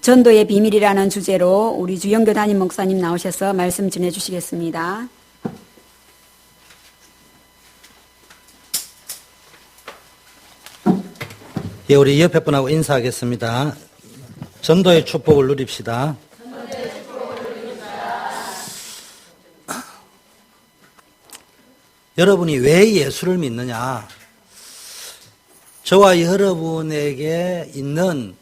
전도의 비밀이라는 주제로 우리 주영교 담임 목사님 나오셔서 말씀 전해주시겠습니다. 예, 우리 옆에 분하고 인사하겠습니다. 전도의 축복을 누립시다. 여러분이 왜 예수를 믿느냐? 저와 여러분에게 있는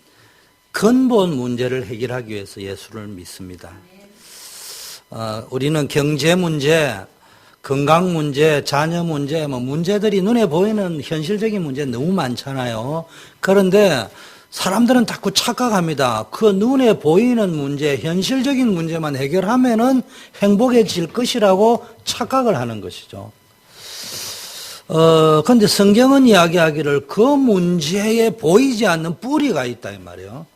근본 문제를 해결하기 위해서 예수를 믿습니다. 우리는 경제 문제, 건강 문제, 자녀 문제, 문제들이 눈에 보이는 현실적인 문제 너무 많잖아요. 그런데 사람들은 자꾸 착각합니다. 그 눈에 보이는 문제, 현실적인 문제만 해결하면은 행복해질 것이라고 착각을 하는 것이죠. 근데 성경은 이야기하기를 그 문제에 보이지 않는 뿌리가 있다 이 말이에요.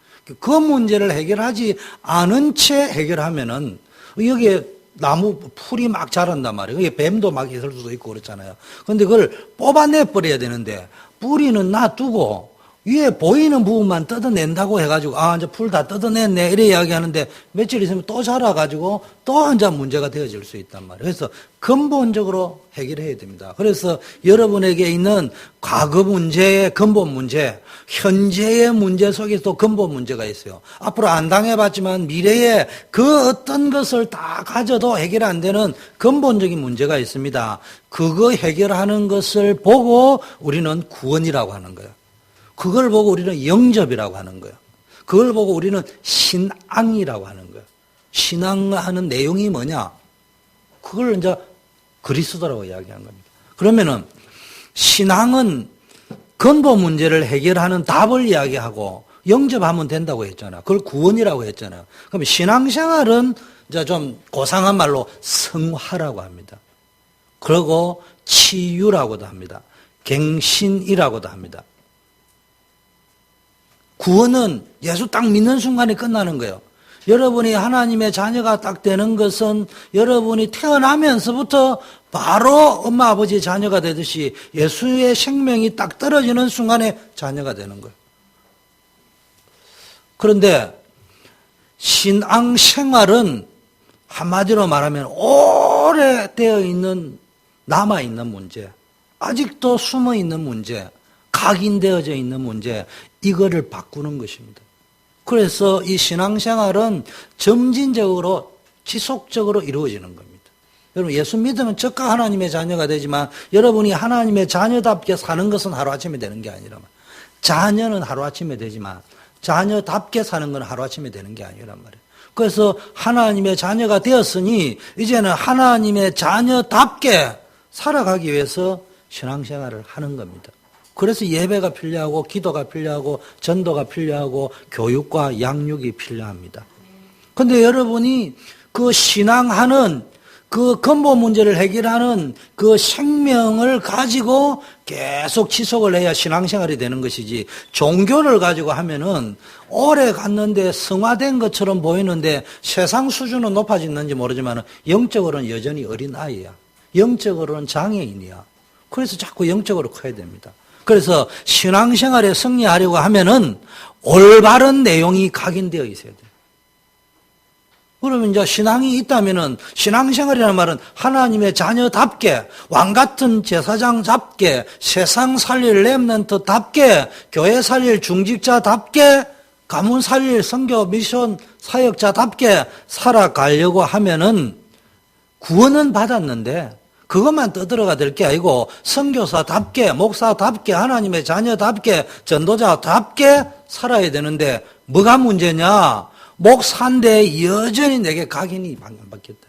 그 문제를 해결하지 않은 채 해결하면은 여기에 나무 풀이 막 자란단 말이에요. 여기 뱀도 막 있을 수도 있고 그렇잖아요. 근데 그걸 뽑아내 버려야 되는데 뿌리는 놔두고 위에 보이는 부분만 뜯어낸다고 해가지고 이제 풀 다 뜯어냈네 이래 이야기하는데 며칠 있으면 또 자라가지고 또 한자 문제가 되어질 수 있단 말이에요. 그래서 근본적으로 해결해야 됩니다. 그래서 여러분에게 있는 과거 문제의 근본 문제, 현재의 문제 속에서 근본 문제가 있어요. 앞으로 안 당해봤지만 미래에 그 어떤 것을 다 가져도 해결 안 되는 근본적인 문제가 있습니다. 그거 해결하는 것을 보고 우리는 구원이라고 하는 거예요. 그걸 보고 우리는 영접이라고 하는 거예요. 그걸 보고 우리는 신앙이라고 하는 거예요. 신앙하는 내용이 뭐냐? 그걸 이제 그리스도라고 이야기한 겁니다. 그러면은 신앙은 근본 문제를 해결하는 답을 이야기하고 영접하면 된다고 했잖아요. 그걸 구원이라고 했잖아요. 그럼 신앙생활은 이제 좀 고상한 말로 성화라고 합니다. 그리고 치유라고도 합니다. 갱신이라고도 합니다. 구원은 예수 딱 믿는 순간에 끝나는 거예요. 여러분이 하나님의 자녀가 딱 되는 것은 여러분이 태어나면서부터 바로 엄마 아버지의 자녀가 되듯이 예수의 생명이 딱 떨어지는 순간에 자녀가 되는 거예요. 그런데 신앙생활은 한마디로 말하면 오래되어 있는 남아있는 문제, 아직도 숨어있는 문제, 각인되어져 있는 문제, 이거를 바꾸는 것입니다. 그래서 이 신앙생활은 점진적으로 지속적으로 이루어지는 겁니다. 여러분 예수 믿으면 즉각 하나님의 자녀가 되지만 여러분이 하나님의 자녀답게 사는 것은 하루아침에 되는 게 아니란 말이에요. 자녀는 하루아침에 되지만 자녀답게 사는 건 하루아침에 되는 게 아니란 말이에요. 그래서 하나님의 자녀가 되었으니 이제는 하나님의 자녀답게 살아가기 위해서 신앙생활을 하는 겁니다. 그래서 예배가 필요하고 기도가 필요하고 전도가 필요하고 교육과 양육이 필요합니다. 그런데 여러분이 그 신앙하는 그 근본 문제를 해결하는 그 생명을 가지고 계속 지속을 해야 신앙생활이 되는 것이지 종교를 가지고 하면은 오래 갔는데 성화된 것처럼 보이는데 세상 수준은 높아졌는지 모르지만 영적으로는 여전히 어린아이야. 영적으로는 장애인이야. 그래서 자꾸 영적으로 커야 됩니다. 그래서 신앙생활에 승리하려고 하면은 올바른 내용이 각인되어 있어야 돼요. 그러면 이제 신앙이 있다면은 신앙생활이라는 말은 하나님의 자녀답게 왕같은 제사장답게 세상 살릴 렘넌트답게 교회 살릴 중직자답게 가문 살릴 선교 미션 사역자답게 살아가려고 하면은 구원은 받았는데 그것만 떠들어가 될 게 아니고 선교사답게 목사답게 하나님의 자녀답게 전도자답게 살아야 되는데 뭐가 문제냐? 목사인데 여전히 내게 각인이 안 바뀌었다.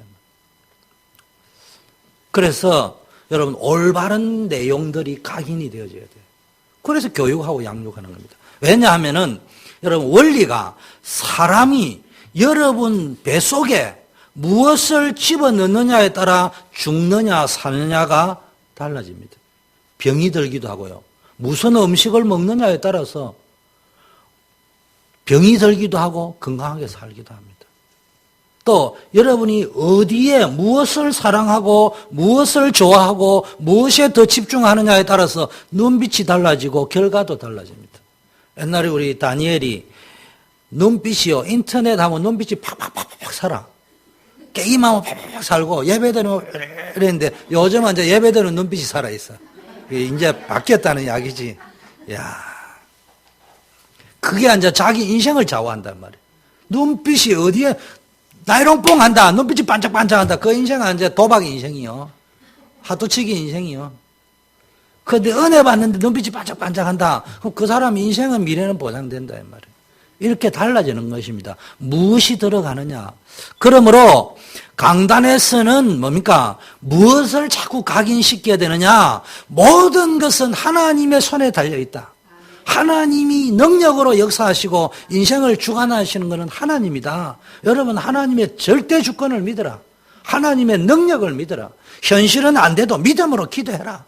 그래서 여러분 올바른 내용들이 각인이 되어져야 돼요. 그래서 교육하고 양육하는 겁니다. 왜냐하면은 여러분 원리가 사람이 여러분 뱃속에 무엇을 집어넣느냐에 따라 죽느냐 사느냐가 달라집니다. 병이 들기도 하고요. 무슨 음식을 먹느냐에 따라서 병이 들기도 하고 건강하게 살기도 합니다. 또 여러분이 어디에 무엇을 사랑하고 무엇을 좋아하고 무엇에 더 집중하느냐에 따라서 눈빛이 달라지고 결과도 달라집니다. 옛날에 우리 다니엘이 눈빛이요. 인터넷 하면 눈빛이 팍팍팍팍 살아. 게임하면 팍팍 살고 예배드리면 이랬는데 요즘은 이제 예배드리는 눈빛이 살아있어. 이제 바뀌었다는 이야기지. 야, 그게 이제 자기 인생을 좌우한단 말이에요. 눈빛이 어디에 나이롱뽕 한다. 눈빛이 반짝반짝한다. 그 인생은 이제 도박 인생이요. 하도치기 인생이요. 그런데 은혜 받는데 눈빛이 반짝반짝한다. 그럼 그 사람 인생은 미래는 보장된다 이 말이에요. 이렇게 달라지는 것입니다. 무엇이 들어가느냐. 그러므로 강단에서는 뭡니까? 무엇을 자꾸 각인시켜야 되느냐. 모든 것은 하나님의 손에 달려있다. 하나님이 능력으로 역사하시고 인생을 주관하시는 것은 하나님이다. 여러분 하나님의 절대 주권을 믿어라. 하나님의 능력을 믿어라. 현실은 안 돼도 믿음으로 기도해라.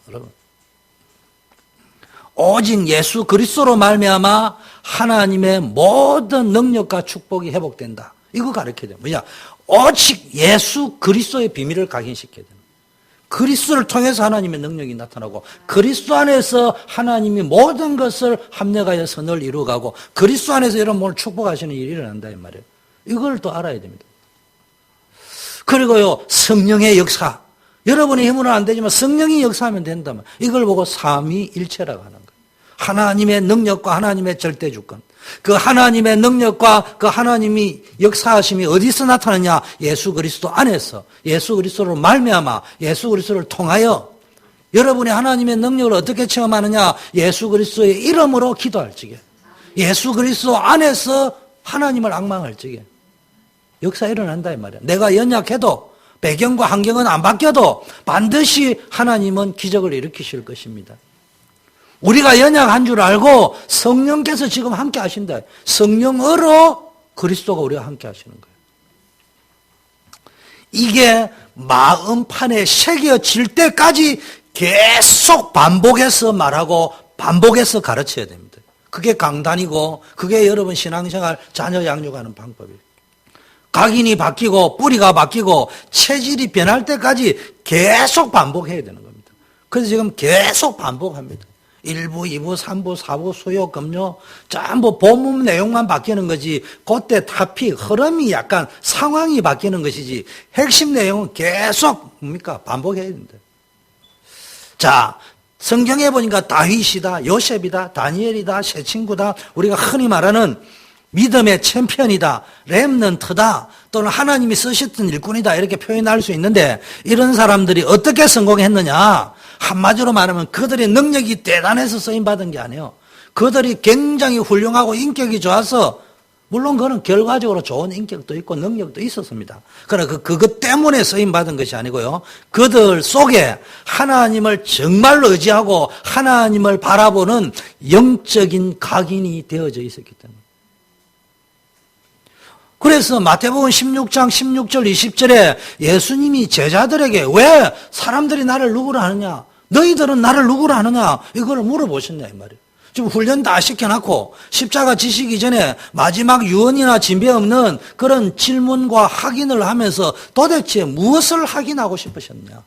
여러분 오직 예수 그리스도로 말미암아 하나님의 모든 능력과 축복이 회복된다. 이거 가르쳐야 돼요. 뭐냐? 오직 예수 그리스도의 비밀을 각인시켜야 돼요. 그리스도를 통해서 하나님의 능력이 나타나고 그리스도 안에서 하나님이 모든 것을 합력하여 선을 이루어가고 그리스도 안에서 여러분을 축복하시는 일이 일어난다 이 말이에요. 이걸 또 알아야 됩니다. 그리고요 성령의 역사. 여러분의 힘으로는 안 되지만 성령이 역사하면 된다면 이걸 보고 삼위일체라고 하는 거예요. 하나님의 능력과 하나님의 절대주권. 그 하나님의 능력과 그 하나님이 역사하심이 어디서 나타나냐? 예수 그리스도 안에서 예수 그리스도로 말미암아 예수 그리스도를 통하여 여러분이 하나님의 능력을 어떻게 체험하느냐? 예수 그리스도의 이름으로 기도할 적에 예수 그리스도 안에서 하나님을 앙망할 적에 역사 일어난다 이 말이야. 내가 연약해도 배경과 환경은 안 바뀌어도 반드시 하나님은 기적을 일으키실 것입니다. 우리가 연약한 줄 알고 성령께서 지금 함께 하신다. 성령으로 그리스도가 우리와 함께 하시는 거예요. 이게 마음판에 새겨질 때까지 계속 반복해서 말하고 반복해서 가르쳐야 됩니다. 그게 강단이고 그게 여러분 신앙생활 자녀 양육하는 방법이에요. 각인이 바뀌고 뿌리가 바뀌고 체질이 변할 때까지 계속 반복해야 되는 겁니다. 그래서 지금 계속 반복합니다. 1부, 2부, 3부, 4부, 수요, 금요, 전부 본문 내용만 바뀌는 거지 그때 타픽, 흐름이 약간 상황이 바뀌는 것이지 핵심 내용은 계속 뭡니까? 반복해야 된다. 자, 성경에 보니까 다윗이다, 요셉이다, 다니엘이다, 새 친구다, 우리가 흔히 말하는 믿음의 챔피언이다, 렘넌트다, 또는 하나님이 쓰셨던 일꾼이다 이렇게 표현할 수 있는데 이런 사람들이 어떻게 성공했느냐? 한마디로 말하면 그들의 능력이 대단해서 쓰임받은 게 아니에요. 그들이 굉장히 훌륭하고 인격이 좋아서 물론 그는 결과적으로 좋은 인격도 있고 능력도 있었습니다. 그러나 그것 때문에 쓰임받은 것이 아니고요. 그들 속에 하나님을 정말로 의지하고 하나님을 바라보는 영적인 각인이 되어져 있었기 때문에. 그래서 마태복음 16장 16절 20절에 예수님이 제자들에게 왜 사람들이 나를 누구라 하느냐? 너희들은 나를 누구라 하느냐? 이걸 물어보셨냐 이 말이에요. 지금 훈련 다 시켜놓고 십자가 지시기 전에 마지막 유언이나 진배 없는 그런 질문과 확인을 하면서 도대체 무엇을 확인하고 싶으셨냐?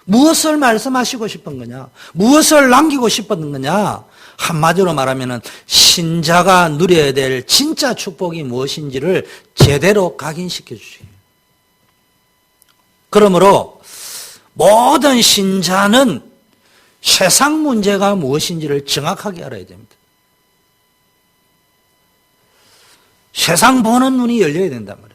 무엇을 말씀하시고 싶은 거냐? 무엇을 남기고 싶었던 거냐? 한마디로 말하면 신자가 누려야 될 진짜 축복이 무엇인지를 제대로 각인시켜 주세요. 그러므로 모든 신자는 세상 문제가 무엇인지를 정확하게 알아야 됩니다. 세상 보는 눈이 열려야 된단 말이에요.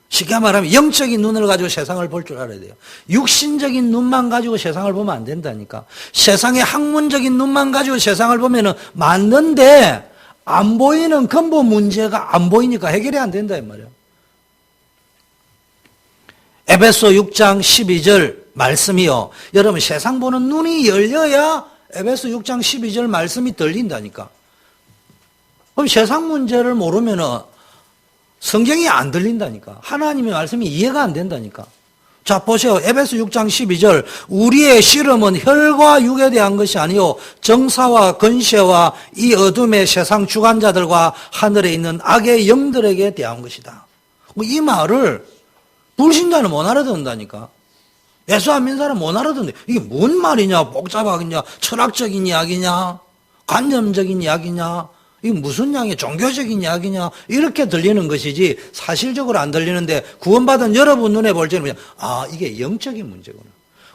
쉽게 말하면 영적인 눈을 가지고 세상을 볼 줄 알아야 돼요. 육신적인 눈만 가지고 세상을 보면 안 된다니까. 세상의 학문적인 눈만 가지고 세상을 보면은 맞는데 안 보이는 근본 문제가 안 보이니까 해결이 안 된다 이 말이에요. 에베소 6장 12절 말씀이요. 여러분 세상 보는 눈이 열려야 에베소 6장 12절 말씀이 들린다니까. 그럼 세상 문제를 모르면은 성경이 안 들린다니까. 하나님의 말씀이 이해가 안 된다니까. 자 보세요. 에베소 6장 12절 우리의 씨름은 혈과 육에 대한 것이 아니요 정사와 권세와 이 어둠의 세상 주관자들과 하늘에 있는 악의 영들에게 대한 것이다. 이 말을 불신자는 못 알아듣는다니까. 예수 안 믿는 사람 못 알아듣는데 이게 뭔 말이냐? 복잡하겠냐? 철학적인 이야기냐? 관념적인 이야기냐? 이게 무슨 양의 종교적인 이야기냐 이렇게 들리는 것이지 사실적으로 안 들리는데 구원받은 여러분 눈에 볼 때는 그냥 이게 영적인 문제구나.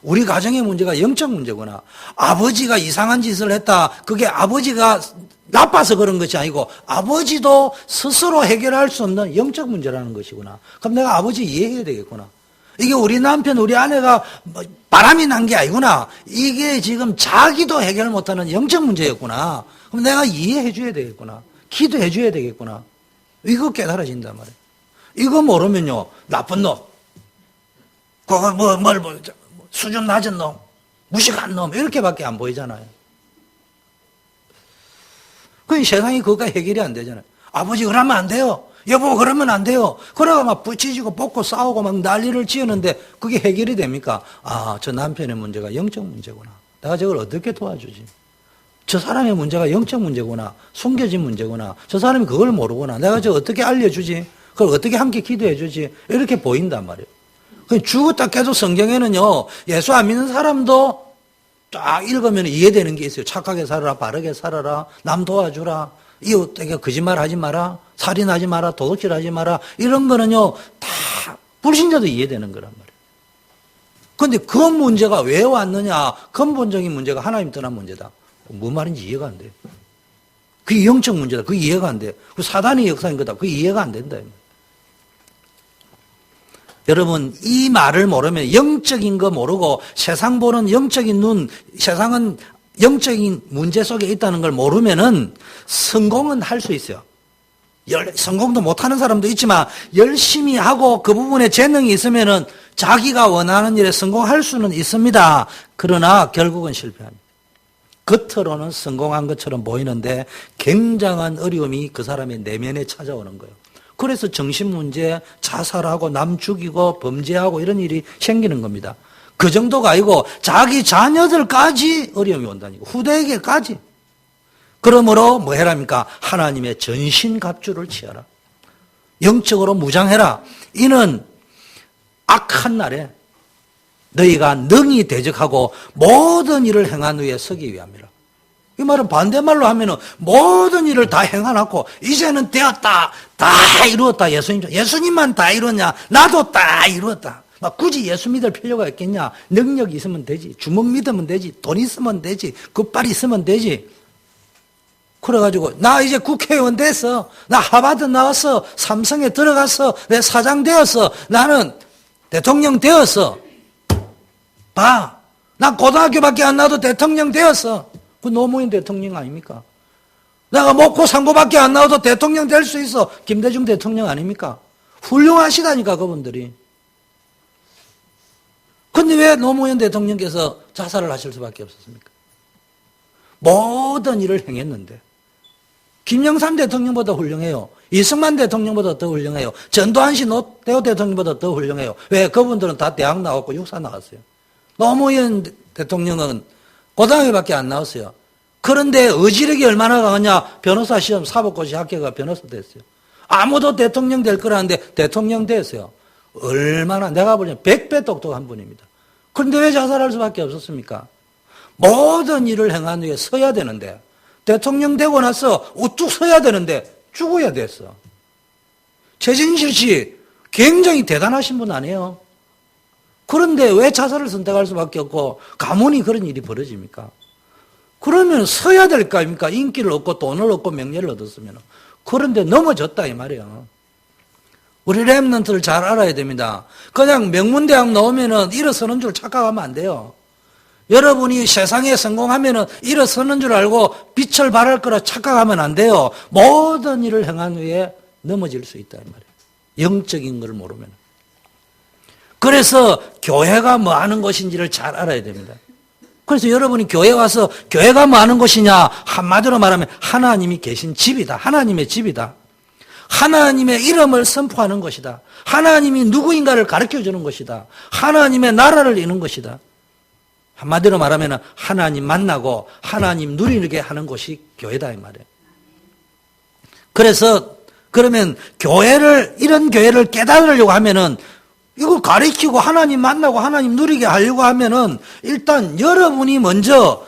우리 가정의 문제가 영적 문제구나. 아버지가 이상한 짓을 했다. 그게 아버지가 나빠서 그런 것이 아니고 아버지도 스스로 해결할 수 없는 영적 문제라는 것이구나. 그럼 내가 아버지 이해해야 되겠구나. 이게 우리 남편, 우리 아내가 바람이 난 게 아니구나. 이게 지금 자기도 해결 못하는 영적 문제였구나. 그럼 내가 이해해 줘야 되겠구나. 기도해 줘야 되겠구나. 이거 깨달아진단 말이에요. 이거 모르면요, 나쁜 놈. 그거 수준 낮은 놈, 무식한 놈, 이렇게밖에 안 보이잖아요. 그 세상이 그거가 해결이 안 되잖아요. 아버지 그러면 안 돼요. 여보 그러면 안 돼요. 그러고 막 부치지고 볶고 싸우고 막 난리를 지었는데 그게 해결이 됩니까? 저 남편의 문제가 영적 문제구나. 내가 저걸 어떻게 도와주지? 저 사람의 문제가 영적 문제구나. 숨겨진 문제구나. 저 사람이 그걸 모르구나. 내가 저 어떻게 알려주지? 그걸 어떻게 함께 기도해 주지? 이렇게 보인단 말이에요. 죽었다 깨도 성경에는요, 예수 안 믿는 사람도 딱 읽으면 이해되는 게 있어요. 착하게 살아라, 바르게 살아라, 남 도와주라, 이웃에게 거짓말 하지 마라, 살인하지 마라, 도둑질 하지 마라, 이런 거는요, 다 불신자도 이해되는 거란 말이에요. 그런데 그 문제가 왜 왔느냐, 근본적인 문제가 하나님 떠난 문제다. 뭔 말인지 이해가 안 돼요. 그게 영적 문제다. 그게 이해가 안 돼요. 그 사단의 역사인 거다. 그게 이해가 안 된다. 여러분, 이 말을 모르면 영적인 거 모르고 세상 보는 영적인 눈, 세상은 영적인 문제 속에 있다는 걸 모르면은 성공은 할 수 있어요. 성공도 못하는 사람도 있지만 열심히 하고 그 부분에 재능이 있으면은 자기가 원하는 일에 성공할 수는 있습니다. 그러나 결국은 실패합니다. 겉으로는 성공한 것처럼 보이는데 굉장한 어려움이 그 사람의 내면에 찾아오는 거예요. 그래서 정신문제, 자살하고 남 죽이고 범죄하고 이런 일이 생기는 겁니다. 그 정도가 아니고 자기 자녀들까지 어려움이 온다니까. 후대에게까지. 그러므로 뭐 해랍니까? 하나님의 전신갑주를 취하라. 영적으로 무장해라. 이는 악한 날에 너희가 능히 대적하고 모든 일을 행한 후에 서기 위함이라. 이 말은 반대말로 하면은 모든 일을 다 행해놨고 이제는 되었다, 다 이루었다. 예수님만 다 이루었냐? 나도 다 이루었다. 막 굳이 예수 믿을 필요가 있겠냐? 능력이 있으면 되지, 주먹 믿으면 되지, 돈 있으면 되지, 굿발 있으면 되지. 그래가지고 나 이제 국회의원 됐어, 나 하버드 나왔어, 삼성에 들어갔어, 내 사장 되었어, 나는 대통령 되었어. 봐, 나 고등학교밖에 안 나와도 대통령 되었어. 그 노무현 대통령 아닙니까? 내가 먹고 산 거밖에 안 나와도 대통령 될 수 있어. 김대중 대통령 아닙니까? 훌륭하시다니까 그분들이. 근데 왜 노무현 대통령께서 자살을 하실 수밖에 없었습니까? 모든 일을 행했는데. 김영삼 대통령보다 훌륭해요. 이승만 대통령보다 더 훌륭해요. 전두환 씨 노태우 대통령보다 더 훌륭해요. 왜? 그분들은 다 대학 나왔고 육사 나왔어요. 노무현 대통령은 고등학교밖에 안 나왔어요. 그런데 의지력이 얼마나 강하냐? 변호사 시험 사법고시 합격가 변호사 됐어요. 아무도 대통령 될 거라는데 대통령 됐어요. 얼마나, 내가 보기엔 100배 똑똑한 분입니다. 그런데 왜 자살할 수밖에 없었습니까? 모든 일을 행한 후에 서야 되는데, 대통령 되고 나서 우뚝 서야 되는데 죽어야 됐어. 최진실 씨 굉장히 대단하신 분 아니에요? 그런데 왜 자살을 선택할 수밖에 없고 가문이 그런 일이 벌어집니까? 그러면 서야 될 거 아닙니까? 인기를 얻고 돈을 얻고 명예를 얻었으면. 그런데 넘어졌다 이 말이에요. 우리 랩런트를 잘 알아야 됩니다. 그냥 명문대학 나오면은 일어서는 줄 착각하면 안 돼요. 여러분이 세상에 성공하면은 일어서는 줄 알고 빛을 발할 거라 착각하면 안 돼요. 모든 일을 행한 후에 넘어질 수 있다 이 말이에요. 영적인 걸 모르면. 그래서 교회가 뭐 하는 것인지를 잘 알아야 됩니다. 그래서 여러분이 교회 와서 교회가 뭐 하는 것이냐? 한마디로 말하면 하나님이 계신 집이다. 하나님의 집이다. 하나님의 이름을 선포하는 것이다. 하나님이 누구인가를 가르쳐주는 것이다. 하나님의 나라를 이루는 것이다. 한마디로 말하면 하나님 만나고 하나님 누리게 하는 것이 교회다 이 말이에요. 그래서 그러면 이런 교회를 깨달으려고 하면은 이걸 가르치고 하나님 만나고 하나님 누리게 하려고 하면은 일단 여러분이 먼저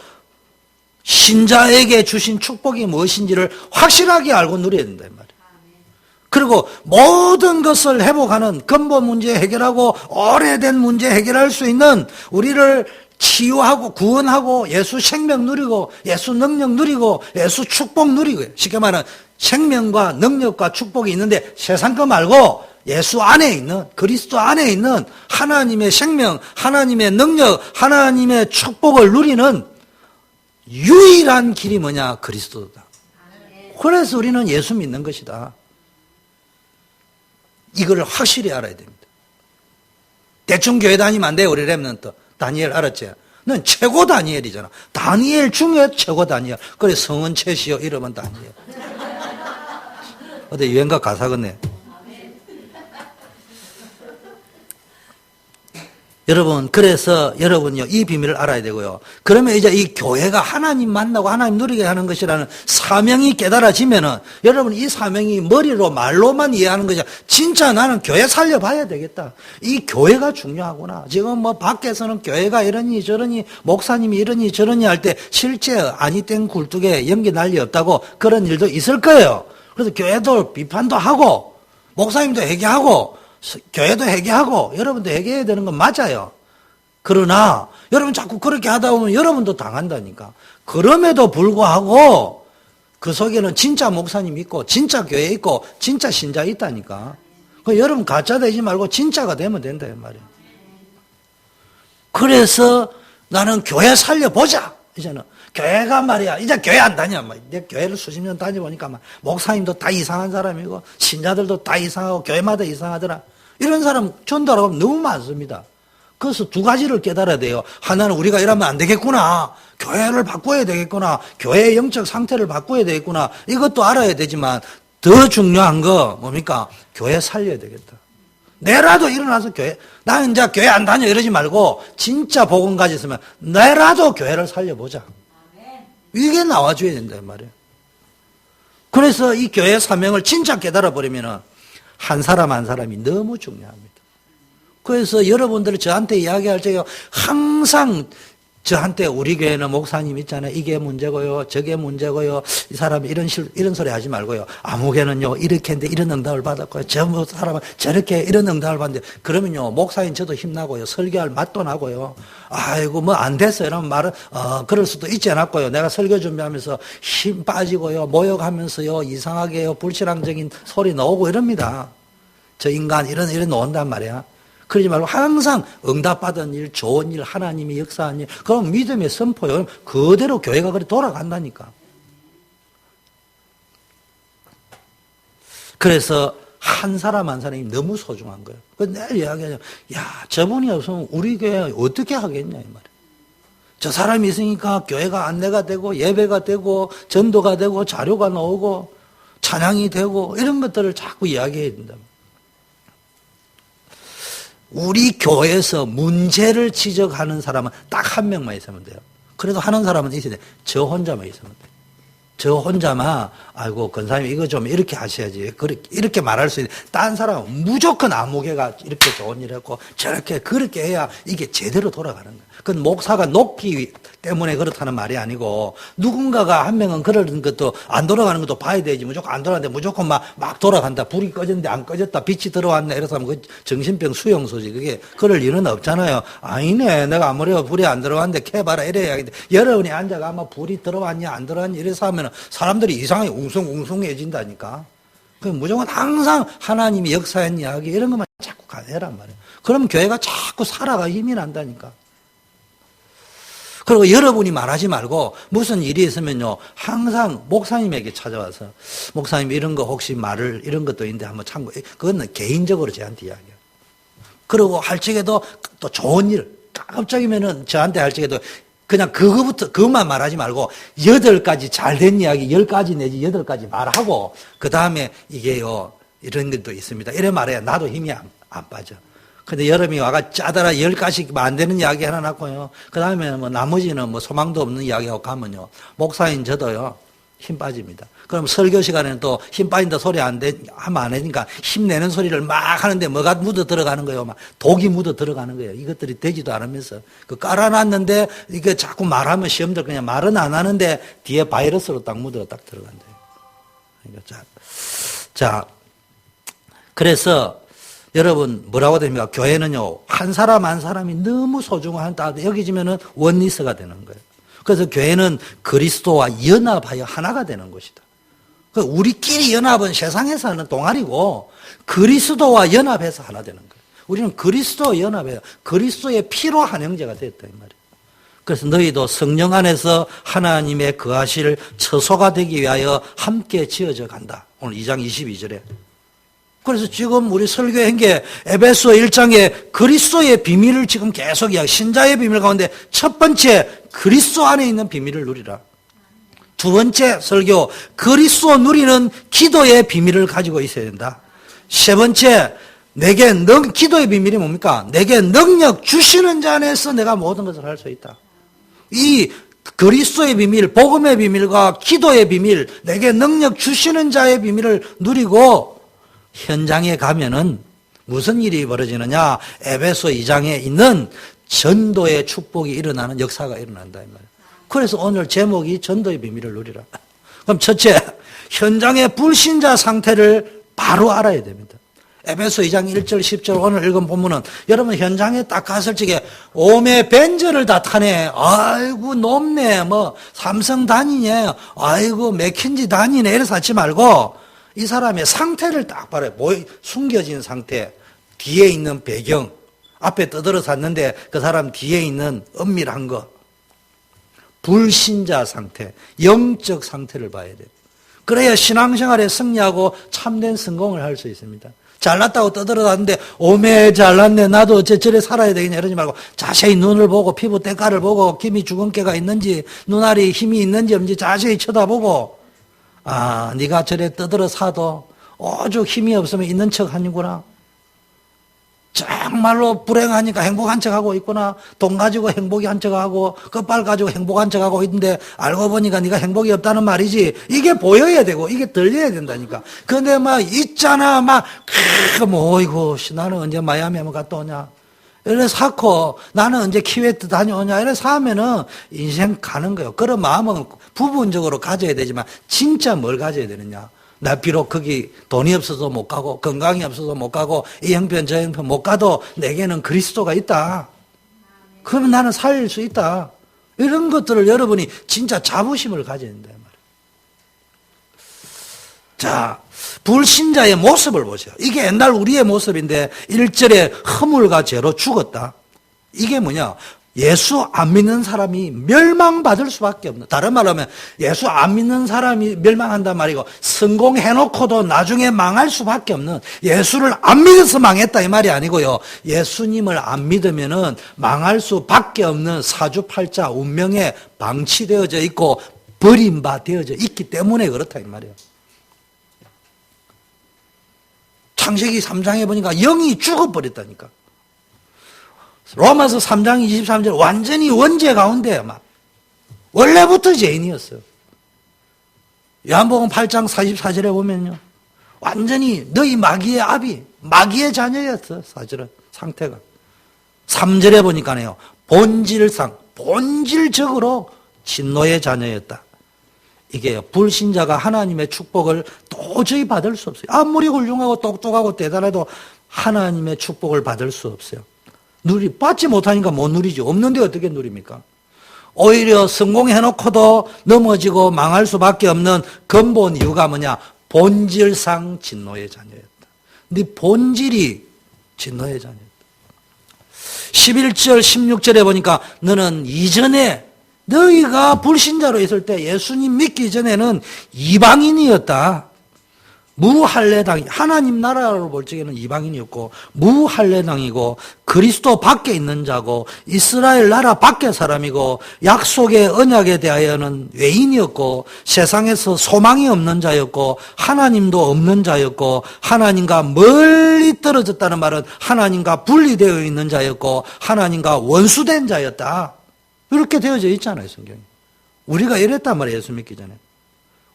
신자에게 주신 축복이 무엇인지를 확실하게 알고 누려야 된다 이 말이에요. 그리고 모든 것을 회복하는 근본 문제 해결하고 오래된 문제 해결할 수 있는 우리를 치유하고 구원하고 예수 생명 누리고 예수 능력 누리고 예수 축복 누리고 쉽게 말하면 생명과 능력과 축복이 있는데 세상 거 말고 예수 안에 있는 그리스도 안에 있는 하나님의 생명, 하나님의 능력, 하나님의 축복을 누리는 유일한 길이 뭐냐? 그리스도다. 그래서 우리는 예수 믿는 것이다. 이걸 확실히 알아야 됩니다. 대충 교회 다니면 안 돼요. 우리 랩런트. 다니엘 알았지? 넌 최고 다니엘이잖아. 다니엘 중에 최고 다니엘. 그래 성은 채시요 이름은 다니엘. 어디 유행가 가사겠네. 여러분, 그래서 여러분요, 이 비밀을 알아야 되고요. 그러면 이제 이 교회가 하나님 만나고 하나님 누리게 하는 것이라는 사명이 깨달아지면은 여러분 이 사명이 머리로 말로만 이해하는 것이 아니라 진짜 나는 교회 살려봐야 되겠다. 이 교회가 중요하구나. 지금 뭐 밖에서는 교회가 이러니 저러니 목사님이 이러니 저러니 할 때 실제 아니 땡 굴뚝에 연기 난리 없다고 그런 일도 있을 거예요. 그래서 교회도 비판도 하고 목사님도 회개하고 교회도 회개하고 여러분도 회개해야 되는 건 맞아요. 그러나 여러분 자꾸 그렇게 하다 보면 여러분도 당한다니까. 그럼에도 불구하고 그 속에는 진짜 목사님 있고 진짜 교회 있고 진짜 신자 있다니까. 여러분 가짜 되지 말고 진짜가 되면 된다 이 말이에요. 그래서 나는 교회 살려보자. 이제는 교회가 말이야 이제 교회 안 다녀. 내 교회를 수십 년 다녀보니까 목사님도 다 이상한 사람이고 신자들도 다 이상하고 교회마다 이상하더라. 이런 사람 전도하라고 하면 너무 많습니다. 그래서 두 가지를 깨달아야 돼요. 하나는 우리가 이러면 안 되겠구나. 교회를 바꿔야 되겠구나. 교회의 영적 상태를 바꿔야 되겠구나. 이것도 알아야 되지만 더 중요한 거 뭡니까? 교회 살려야 되겠다. 내라도 일어나서 교회, 나는 이제 교회 안 다녀 이러지 말고 진짜 복음 가졌으면 내라도 교회를 살려보자. 이게 나와줘야 된다 이 말이에요. 그래서 이 교회 사명을 진짜 깨달아버리면은 한 사람 한 사람이 너무 중요합니다. 그래서 여러분들 저한테 이야기할 적에 항상 저한테 우리 교회는 목사님 있잖아요. 이게 문제고요. 저게 문제고요. 이 사람이 이런 소리 하지 말고요. 아무 교회는요. 이렇게 했는데 이런 응답을 받았고요. 저 사람은 저렇게 이런 응답을 받는데 그러면요. 목사님 저도 힘나고요. 설교할 맛도 나고요. 아이고 뭐 안 됐어요. 이런 말은 그럴 수도 있지 않았고요. 내가 설교 준비하면서 힘 빠지고요. 모욕하면서요. 이상하게요. 불신앙적인 소리 나오고 이럽니다. 저 인간 이런 나온단 말이야. 그러지 말고 항상 응답받은 일, 좋은 일, 하나님이 역사한 일, 그럼 믿음의 선포요. 그대로 교회가 그래 돌아간다니까. 그래서 한 사람 한 사람이 너무 소중한 거예요. 그래서 내가 이야기하자. 야, 저분이 없으면 우리 교회 어떻게 하겠냐, 이 말이에요. 저 사람이 있으니까 교회가 안내가 되고, 예배가 되고, 전도가 되고, 자료가 나오고, 찬양이 되고, 이런 것들을 자꾸 이야기해야 된다. 우리 교회에서 문제를 지적하는 사람은 딱 한 명만 있으면 돼요. 그래도 하는 사람은 있어야 돼. 저 혼자만 있으면 돼. 저 혼자만 아이고 권사님 이거 좀 이렇게 하셔야지. 이렇게 말할 수 있는. 딴 사람은 무조건 아무개가 이렇게 좋은 일 했고 저렇게 그렇게 해야 이게 제대로 돌아가는 거야. 그건 목사가 높기 때문에 그렇다는 말이 아니고 누군가가 한 명은 그러는 것도 안 돌아가는 것도 봐야 되지. 무조건 안 돌아가는데 무조건 막 돌아간다. 불이 꺼졌는데 안 꺼졌다. 빛이 들어왔네. 이래서 하면 그 정신병 수용소지. 그게 그럴 일은 없잖아요. 아니네. 내가 아무리 불이 안 들어왔는데 캐봐라 이래야겠는데 여러분이 앉아가 아마 불이 들어왔냐 안 들어왔냐 이래서 하면 사람들이 이상하게 웅성웅성해진다니까. 그 무조건 항상 하나님이 역사한 이야기 이런 것만 자꾸 가해란 말이에요. 그러면 교회가 자꾸 살아가 힘이 난다니까. 그리고 여러분이 말하지 말고 무슨 일이 있으면요 항상 목사님에게 찾아와서 목사님 이런 거 혹시 말을 이런 것도 있는데 한번 참고해. 그거는 개인적으로 저한테 이야기해요. 그리고 할 적에도 또 좋은 일 갑자기면은 저한테 할 적에도 그냥 그것만 말하지 말고 8가지 잘된 이야기 10가지 내지 8가지 말하고 그 다음에 이게요 이런 것도 있습니다. 이래 말해야 나도 힘이 안 빠져. 근데 여름이 와가 짜다라 10가지 안 되는 이야기 하나 놨고요. 그 다음에 뭐 나머지는 뭐 소망도 없는 이야기하고 가면요. 목사인 저도요. 힘 빠집니다. 그럼 설교 시간에는 또 힘 빠진다 소리 하면 안 되니까 힘내는 소리를 막 하는데 뭐가 묻어 들어가는 거예요. 막 독이 묻어 들어가는 거예요. 이것들이 되지도 않으면서. 그 깔아놨는데 이게 자꾸 말하면 시험들 그냥 말은 안 하는데 뒤에 바이러스로 딱 묻어 딱 들어간대요. 그러니까 자, 그래서 여러분 뭐라고 됩니까? 교회는요, 한 사람 한 사람이 너무 소중하다 여기지면은 원리스가 되는 거예요. 그래서 교회는 그리스도와 연합하여 하나가 되는 것이다. 우리끼리 연합은 세상에서 하는 동아리고 그리스도와 연합해서 하나 되는 거예요. 우리는 그리스도와 연합해요. 그리스도의 피로 한영제가 됐다 이 말이에요. 그래서 너희도 성령 안에서 하나님의 거하실 처소가 되기 위하여 함께 지어져 간다. 오늘 2장 22절에. 그래서 지금 우리 설교한 게 에베소 1장에 그리스도의 비밀을 지금 계속 이야기, 신자의 비밀 가운데 첫 번째 그리스도 안에 있는 비밀을 누리라. 두 번째 설교, 그리스도 누리는 기도의 비밀을 가지고 있어야 된다. 세 번째, 기도의 비밀이 뭡니까? 내게 능력 주시는 자 안에서 내가 모든 것을 할 수 있다. 이 그리스도의 비밀, 복음의 비밀과 기도의 비밀, 내게 능력 주시는 자의 비밀을 누리고 현장에 가면은 무슨 일이 벌어지느냐? 에베소 2장에 있는 전도의 축복이 일어나는 역사가 일어난다 이 말이에요. 그래서 오늘 제목이 전도의 비밀을 누리라. 그럼 첫째, 현장의 불신자 상태를 바로 알아야 됩니다. 에베소 2장 1절 10절 오늘 읽은 본문은 여러분 현장에 딱 갔을 적에 오메 벤저를 다 타네. 아이고 높네. 뭐 삼성 다니네. 아이고 맥킨지 다니네. 이래서 하지 말고 이 사람의 상태를 딱 봐요. 숨겨진 상태, 뒤에 있는 배경, 앞에 떠들어 샀는데 그 사람 뒤에 있는 은밀한 거, 불신자 상태, 영적 상태를 봐야 돼요. 그래야 신앙생활에 승리하고 참된 성공을 할 수 있습니다. 잘났다고 떠들어놨는데 오메 잘났네 나도 저래 살아야 되겠냐 이러지 말고 자세히 눈을 보고 피부 때깔을 보고 김이 주근깨가 있는지 눈알이 힘이 있는지 없는지 자세히 쳐다보고 아 네가 저래 떠들어 사도 오죽 힘이 없으면 있는 척 하는구나. 정말로 불행하니까 행복한 척하고 있구나. 돈 가지고 행복한 척하고 끝발 가지고 행복한 척하고 있는데 알고 보니까 네가 행복이 없다는 말이지. 이게 보여야 되고 이게 들려야 된다니까. 근데 막 있잖아 막 어이구 나는 언제 마이애미 한번 갔다 오냐. 이래 사고 나는 언제 키웨트 다녀오냐. 이래 사면은 인생 가는 거예요. 그런 마음은 부분적으로 가져야 되지만 진짜 뭘 가져야 되느냐. 나 비록 거기 돈이 없어서 못 가고 건강이 없어서 못 가고 이 형편 저 형편 못 가도 내게는 그리스도가 있다. 그러면 나는 살릴 수 있다. 이런 것들을 여러분이 진짜 자부심을 가져야 된다. 자, 불신자의 모습을 보세요. 이게 옛날 우리의 모습인데 1절에 허물과 죄로 죽었다. 이게 뭐냐? 예수 안 믿는 사람이 멸망받을 수밖에 없는, 다른 말로 하면 예수 안 믿는 사람이 멸망한단 말이고 성공해놓고도 나중에 망할 수밖에 없는, 예수를 안 믿어서 망했다 이 말이 아니고요, 예수님을 안 믿으면은 망할 수밖에 없는 사주팔자 운명에 방치되어져 있고 버림받되어져 있기 때문에 그렇다 이 말이에요. 창세기 3장에 보니까 영이 죽어버렸다니까. 로마서 3장 23절 완전히 원죄 가운데 막 원래부터 죄인이었어요. 요한복음 8장 44절에 보면요, 완전히 너희 마귀의 아비, 마귀의 자녀였어. 사실은 상태가 3절에 보니까요, 본질적으로 진노의 자녀였다. 이게 불신자가 하나님의 축복을 도저히 받을 수 없어요. 아무리 훌륭하고 똑똑하고 대단해도 하나님의 축복을 받을 수 없어요. 받지 못하니까 못 누리지. 없는데 어떻게 누립니까? 오히려 성공해놓고도 넘어지고 망할 수밖에 없는 근본 이유가 뭐냐? 본질상 진노의 자녀였다. 네 본질이 진노의 자녀였다. 11절 16절에 보니까 너는 이전에 너희가 불신자로 있을 때 예수님 믿기 전에는 이방인이었다. 무할례당, 하나님 나라로 볼 적에는 이방인이었고 무할례당이고 그리스도 밖에 있는 자고 이스라엘 나라 밖의 사람이고 약속의 언약에 대하여는 외인이었고 세상에서 소망이 없는 자였고 하나님도 없는 자였고 하나님과 멀리 떨어졌다는 말은 하나님과 분리되어 있는 자였고 하나님과 원수된 자였다. 이렇게 되어져 있잖아요, 성경이. 우리가 이랬단 말이에요, 예수 믿기 전에.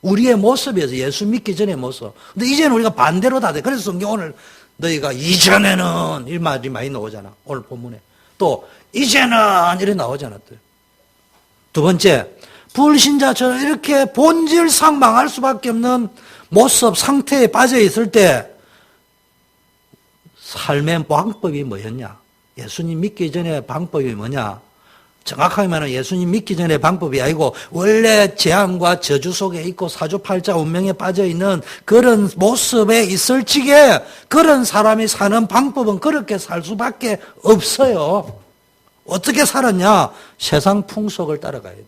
우리의 모습이어서 예수 믿기 전의 모습. 근데 이제는 우리가 반대로 다 돼. 그래서 성경 오늘 너희가 이전에는 이 말이 많이 나오잖아. 오늘 본문에. 또 이제는 이래 나오잖아. 또. 두 번째, 불신자처럼 이렇게 본질상 망할 수밖에 없는 모습 상태에 빠져 있을 때 삶의 방법이 뭐였냐? 예수님 믿기 전에 방법이 뭐냐? 정확하게 말하면 예수님 믿기 전에 방법이 아니고 원래 재앙과 저주 속에 있고 사주팔자 운명에 빠져있는 그런 모습에 있을 적에 그런 사람이 사는 방법은 그렇게 살 수밖에 없어요. 어떻게 살았냐? 세상 풍속을 따라가야 돼.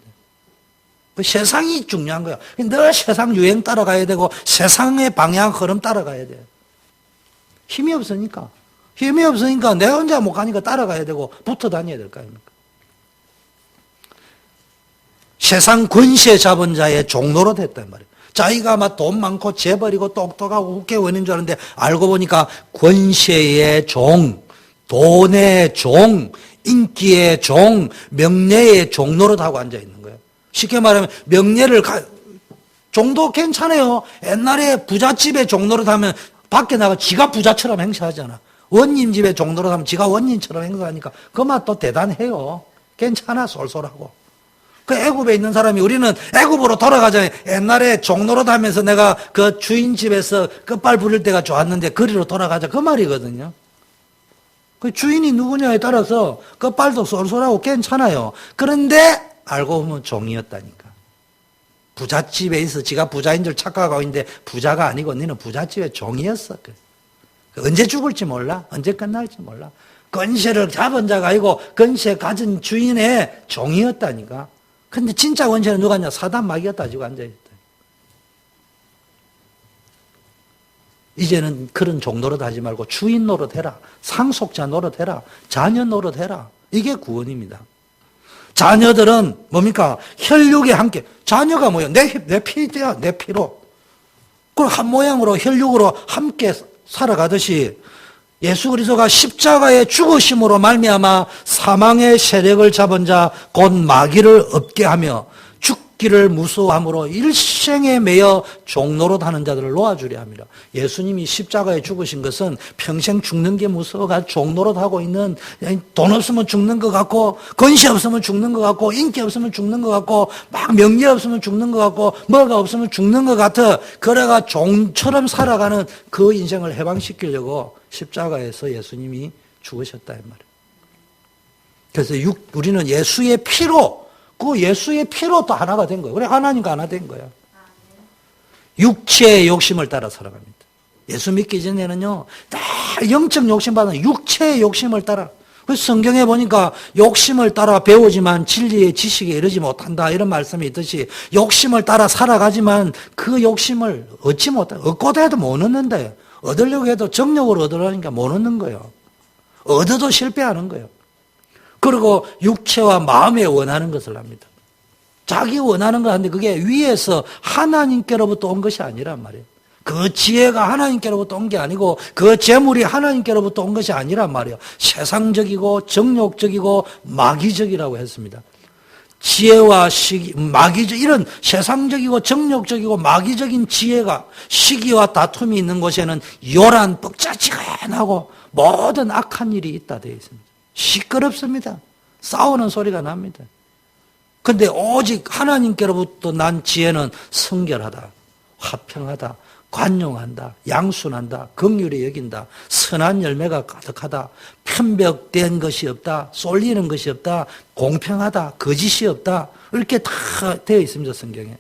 그 세상이 중요한 거야. 늘 세상 유행 따라가야 되고 세상의 방향 흐름 따라가야 돼. 힘이 없으니까 내 혼자 못 가니까 따라가야 되고 붙어 다녀야 될 거 아닙니까? 세상 권세 잡은 자의 종로로 됐단 말이에요. 자기가 막 돈 많고 재벌이고 똑똑하고 국회의원인 줄 알았는데 알고 보니까 권세의 종, 돈의 종, 인기의 종, 명예의 종로로 하고 앉아 있는 거예요. 쉽게 말하면 명예를 종도 괜찮아요. 옛날에 부잣집의 종로로 하면 밖에 나가 지가 부자처럼 행세하잖아. 원님 집의 종로로 하면 지가 원님처럼 행세하니까 그 맛 또 대단해요. 괜찮아, 쏠쏠하고. 그 애굽에 있는 사람이 우리는 애굽으로 돌아가잖아요. 옛날에 종로로 다면서 내가 그 주인 집에서 끝발 부릴 때가 좋았는데 거리로 돌아가자 그 말이거든요. 그 주인이 누구냐에 따라서 끝발도 쏠쏠하고 괜찮아요. 그런데 알고 보면 종이었다니까. 부잣집에 있어 지가 부자인 줄 착각하고 있는데 부자가 아니고 너는 부잣집의 종이었어. 언제 죽을지 몰라. 언제 끝날지 몰라. 권세를 잡은 자가 아니고 권세 가진 주인의 종이었다니까. 근데 진짜 권세는 누가냐? 사단 마귀가 따지고 앉아있다. 이제는 그런 종 노릇하지 말고 주인 노릇해라. 상속자 노릇해라. 자녀 노릇해라. 이게 구원입니다. 자녀들은 뭡니까? 혈육에 함께. 자녀가 뭐예요? 내 피야, 내 피로. 그럼 한 모양으로 혈육으로 함께 살아가듯이 예수 그리스도가 십자가의 죽으심으로 말미암아 사망의 세력을 잡은 자 곧 마귀를 없게 하며 죽기를 무서워함으로 일생에 매여 종노릇 하는 자들을 놓아주려 합니다. 예수님이 십자가에 죽으신 것은 평생 죽는 게 무서워가 종노릇 하고 있는, 돈 없으면 죽는 것 같고 권세 없으면 죽는 것 같고 인기 없으면 죽는 것 같고 막 명예 없으면 죽는 것 같고 뭐가 없으면 죽는 것 같아. 그래가 종처럼 살아가는 그 인생을 해방시키려고 십자가에서 예수님이 죽으셨다 이 말이에요. 그래서 우리는 예수의 피로, 그 예수의 피로 또 하나가 된 거예요. 그래 하나님과 하나 된 거예요. 육체의 욕심을 따라 살아갑니다. 예수 믿기 전에는요, 다 영적 욕심 받는 육체의 욕심을 따라. 그래서 성경에 보니까 욕심을 따라 배우지만 진리의 지식에 이르지 못한다 이런 말씀이 있듯이 욕심을 따라 살아가지만 그 욕심을 얻지 못해. 얻고도 해도 못 얻는데 얻으려고 해도 정력으로 얻으려니까 못 얻는 거예요. 얻어도 실패하는 거예요. 그리고 육체와 마음에 원하는 것을 합니다. 자기 원하는 거 하는데 그게 위에서 하나님께로부터 온 것이 아니란 말이에요. 그 지혜가 하나님께로부터 온 게 아니고 그 재물이 하나님께로부터 온 것이 아니란 말이에요. 세상적이고 정욕적이고 마귀적이라고 했습니다. 지혜와 시기, 마귀적, 이런 세상적이고 정욕적이고 마귀적인 지혜가 시기와 다툼이 있는 곳에는 요란, 뻑짜지근하고 모든 악한 일이 있다 되어 있습니다. 시끄럽습니다. 싸우는 소리가 납니다. 근데 오직 하나님께로부터 난 지혜는 성결하다, 화평하다, 관용한다, 양순한다, 긍휼히 여긴다, 선한 열매가 가득하다, 편벽된 것이 없다, 쏠리는 것이 없다, 공평하다, 거짓이 없다. 이렇게 다 되어 있습니다, 성경에.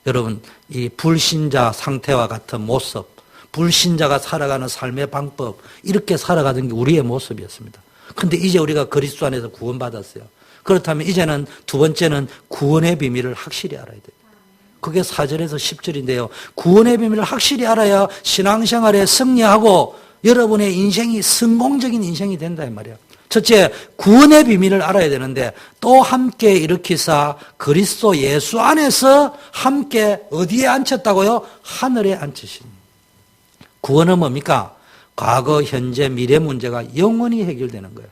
여러분, 이 불신자 상태와 같은 모습, 불신자가 살아가는 삶의 방법, 이렇게 살아가던 게 우리의 모습이었습니다. 근데 이제 우리가 그리스도 안에서 구원받았어요. 그렇다면 이제는 두 번째는 구원의 비밀을 확실히 알아야 돼요. 그게 4절에서 10절인데요. 구원의 비밀을 확실히 알아야 신앙생활에 승리하고 여러분의 인생이 성공적인 인생이 된다 이 말이에요. 첫째, 구원의 비밀을 알아야 되는데 또 함께 일으키사 그리스도 예수 안에서 함께 어디에 앉혔다고요? 하늘에 앉히신. 구원은 뭡니까? 과거, 현재, 미래 문제가 영원히 해결되는 거예요.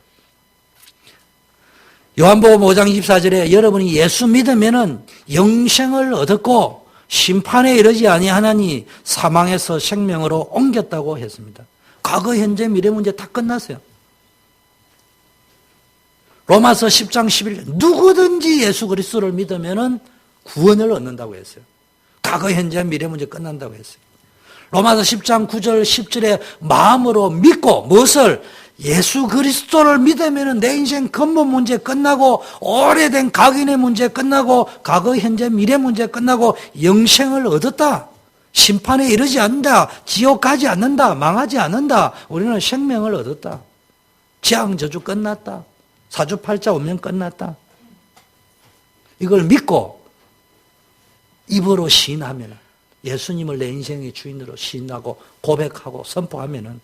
요한복음 5장 24절에 여러분이 예수 믿으면은 영생을 얻었고 심판에 이르지 아니하나니 사망에서 생명으로 옮겼다고 했습니다. 과거, 현재, 미래 문제 다 끝났어요. 로마서 10장 11절 누구든지 예수 그리스도를 믿으면 구원을 얻는다고 했어요. 과거, 현재, 미래 문제 끝난다고 했어요. 로마서 10장 9절 10절에 마음으로 믿고 무엇을? 예수 그리스도를 믿으면 내 인생 근본 문제 끝나고 오래된 각인의 문제 끝나고 과거, 현재, 미래 문제 끝나고 영생을 얻었다. 심판에 이르지 않는다. 지옥 가지 않는다. 망하지 않는다. 우리는 생명을 얻었다. 재앙 저주 끝났다. 사주팔자 오면 끝났다. 이걸 믿고 입으로 시인하면 예수님을 내 인생의 주인으로 시인하고 고백하고 선포하면은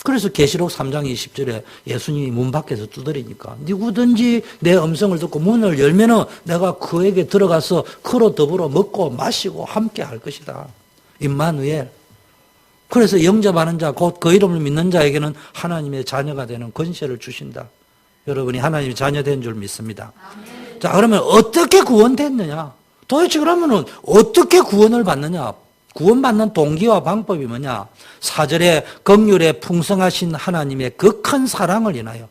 그래서 계시록 3장 20절에 예수님이 문 밖에서 두드리니까 누구든지 내 음성을 듣고 문을 열면은 내가 그에게 들어가서 그로 더불어 먹고 마시고 함께 할 것이다. 임마누엘. 그래서 영접하는 자, 곧 그 이름을 믿는 자에게는 하나님의 자녀가 되는 권세를 주신다. 여러분이 하나님의 자녀 된 줄 믿습니다. 자, 그러면 어떻게 구원됐느냐? 도대체 그러면은 어떻게 구원을 받느냐? 구원받는 동기와 방법이 뭐냐? 4절에 긍휼에 풍성하신 하나님의 그 큰 사랑을 인하여